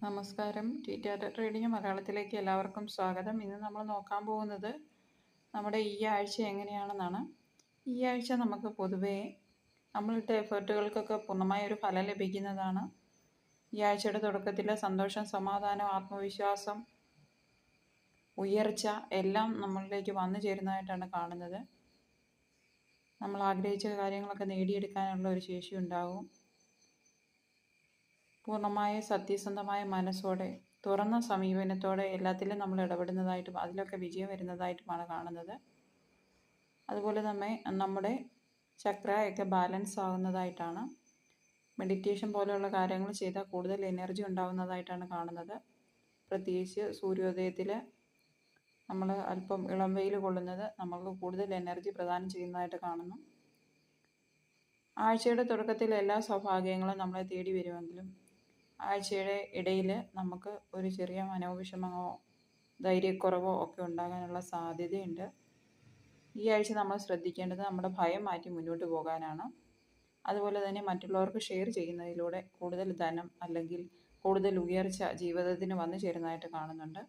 നമസ്കാരം. T trading മലയാളത്തിലേക്ക് എല്ലാവർക്കും സ്വാഗതം. ഇന്ന് നമ്മൾ നോക്കാൻ പോകുന്നത് നമ്മുടെ ഈ ആഴ്ച എങ്ങനെയാണെന്നാണ്. ഈ ആഴ്ച നമുക്ക് പൊതുവേ നമ്മളുടെ എഫേർട്ടുകൾക്കൊക്കെ പൂർണ്ണമായ ഒരു ഫലം ലഭിക്കുന്നതാണ്. ഈ ആഴ്ചയുടെ തുടക്കത്തിൽ സന്തോഷം, സമാധാനം, ആത്മവിശ്വാസം, ഉയർച്ച എല്ലാം നമ്മളിലേക്ക് വന്നു ചേരുന്നതായിട്ടാണ് കാണുന്നത്. നമ്മൾ ആഗ്രഹിച്ച കാര്യങ്ങളൊക്കെ നേടിയെടുക്കാനുള്ള ഒരു ശേഷി ഉണ്ടാകും. പൂർണ്ണമായ സത്യസന്ധമായ മനസ്സോടെ, തുറന്ന സമീപനത്തോടെ എല്ലാത്തിലും നമ്മൾ ഇടപെടുന്നതായിട്ടും അതിലൊക്കെ വിജയം വരുന്നതായിട്ടുമാണ് കാണുന്നത്. അതുപോലെ തന്നെ നമ്മുടെ ചക്രയൊക്കെ ബാലൻസ് ആകുന്നതായിട്ടാണ്. മെഡിറ്റേഷൻ പോലെയുള്ള കാര്യങ്ങൾ ചെയ്താൽ കൂടുതൽ എനർജി ഉണ്ടാകുന്നതായിട്ടാണ് കാണുന്നത്. പ്രത്യേകിച്ച് സൂര്യോദയത്തിൽ നമ്മൾ അല്പം ഇളം വെയിൽ കൊള്ളുന്നത് നമുക്ക് കൂടുതൽ എനർജി പ്രദാനം ചെയ്യുന്നതായിട്ട് കാണുന്നു. ആഴ്ചയുടെ തുടക്കത്തിൽ എല്ലാ സൗഭാഗ്യങ്ങളും നമ്മളെ തേടി വരുമെങ്കിലും ആഴ്ചയുടെ ഇടയിൽ നമുക്ക് ഒരു ചെറിയ മനോവിഷമമോ ധൈര്യക്കുറവോ ഒക്കെ ഉണ്ടാകാനുള്ള സാധ്യതയുണ്ട്. ഈ ആഴ്ച നമ്മൾ ശ്രദ്ധിക്കേണ്ടത് നമ്മുടെ ഭയം മാറ്റി മുന്നോട്ട് പോകാനാണ്. അതുപോലെ തന്നെ മറ്റുള്ളവർക്ക് ഷെയർ ചെയ്യുന്നതിലൂടെ കൂടുതൽ ധനം അല്ലെങ്കിൽ കൂടുതൽ ഉയർച്ച ജീവിതത്തിന് വന്നു ചേരുന്നതായിട്ട് കാണുന്നുണ്ട്.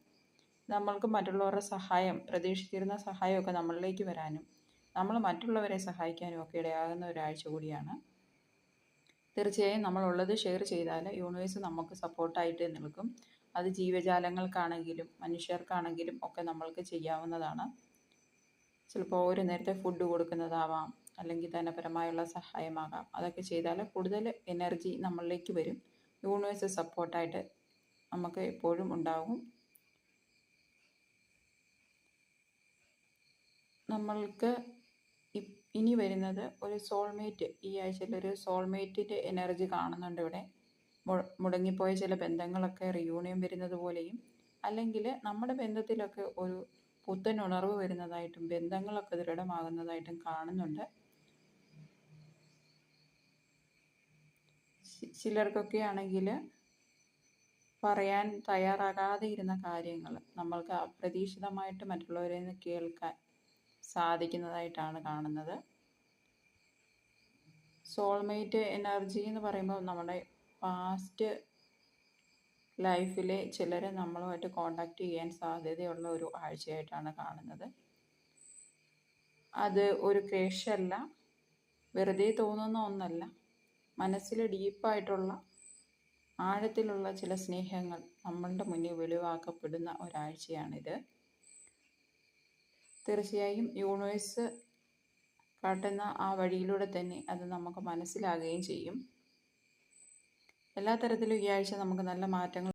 നമ്മൾക്ക് മറ്റുള്ളവരുടെ സഹായം, പ്രതീക്ഷിച്ചിരുന്ന സഹായമൊക്കെ നമ്മളിലേക്ക് വരാനും നമ്മൾ മറ്റുള്ളവരെ സഹായിക്കാനും ഒക്കെ ഇടയാകുന്ന ഒരാഴ്ച കൂടിയാണ്. തീർച്ചയായും നമ്മളുള്ളത് ഷെയർ ചെയ്താൽ യൂണിവേഴ്സ് നമുക്ക് സപ്പോർട്ടായിട്ട് നിൽക്കും. അത് ജീവജാലങ്ങൾക്കാണെങ്കിലും മനുഷ്യർക്കാണെങ്കിലും ഒക്കെ നമ്മൾക്ക് ചെയ്യാവുന്നതാണ്. ചിലപ്പോൾ ഒരു നേരത്തെ ഫുഡ് കൊടുക്കുന്നതാവാം, അല്ലെങ്കിൽ ധനപരമായുള്ള സഹായമാകാം. അതൊക്കെ ചെയ്താൽ കൂടുതൽ എനർജി നമ്മളിലേക്ക് വരും. യൂണിവേഴ്സ് സപ്പോർട്ടായിട്ട് നമുക്ക് എപ്പോഴും ഉണ്ടാകും. നമ്മൾക്ക് ഇനി വരുന്നത് ഒരു സോൾമേറ്റ്. ഈ ആഴ്ചയിൽ ഒരു സോൾമേറ്റിൻ്റെ എനർജി കാണുന്നുണ്ട്. ഇവിടെ മുടങ്ങിപ്പോയ ചില ബന്ധങ്ങളൊക്കെ റിയൂണിയൻ വരുന്നത് പോലെയും, അല്ലെങ്കിൽ നമ്മുടെ ബന്ധത്തിലൊക്കെ ഒരു പുത്തൻ ഉണർവ് വരുന്നതായിട്ടും ബന്ധങ്ങളൊക്കെ ദൃഢമാകുന്നതായിട്ടും കാണുന്നുണ്ട്. ചിലർക്കൊക്കെ ആണെങ്കിൽ പറയാൻ തയ്യാറാകാതെ ഇരുന്ന കാര്യങ്ങൾ നമ്മൾക്ക് അപ്രതീക്ഷിതമായിട്ട് മറ്റുള്ളവരിൽ നിന്ന് കേൾക്കാൻ സാധിക്കുന്നതായിട്ടാണ് കാണുന്നത്. സോൾമേറ്റ് എനർജി എന്ന് പറയുമ്പോൾ നമ്മുടെ പാസ്റ്റ് ലൈഫിലെ ചിലരെ നമ്മളുമായിട്ട് കോണ്ടാക്ട് ചെയ്യാൻ സാധ്യതയുള്ള ഒരു ആഴ്ചയായിട്ടാണ് കാണുന്നത്. അത് ഒരു ക്രഷല്ല, വെറുതെ തോന്നുന്ന ഒന്നല്ല. മനസ്സിൽ ഡീപ്പായിട്ടുള്ള ആഴത്തിലുള്ള ചില സ്നേഹങ്ങൾ നമ്മളുടെ മുന്നിൽ വെളിവാക്കപ്പെടുന്ന ഒരാഴ്ചയാണിത്. തീർച്ചയായും യൂണിവേഴ്സ് കാട്ടുന്ന ആ വഴിയിലൂടെ തന്നെ അത് നമുക്ക് മനസ്സിലാകുകയും ചെയ്യും. എല്ലാ തരത്തിലും ഈ ആഴ്ച നമുക്ക് നല്ല മാറ്റങ്ങൾ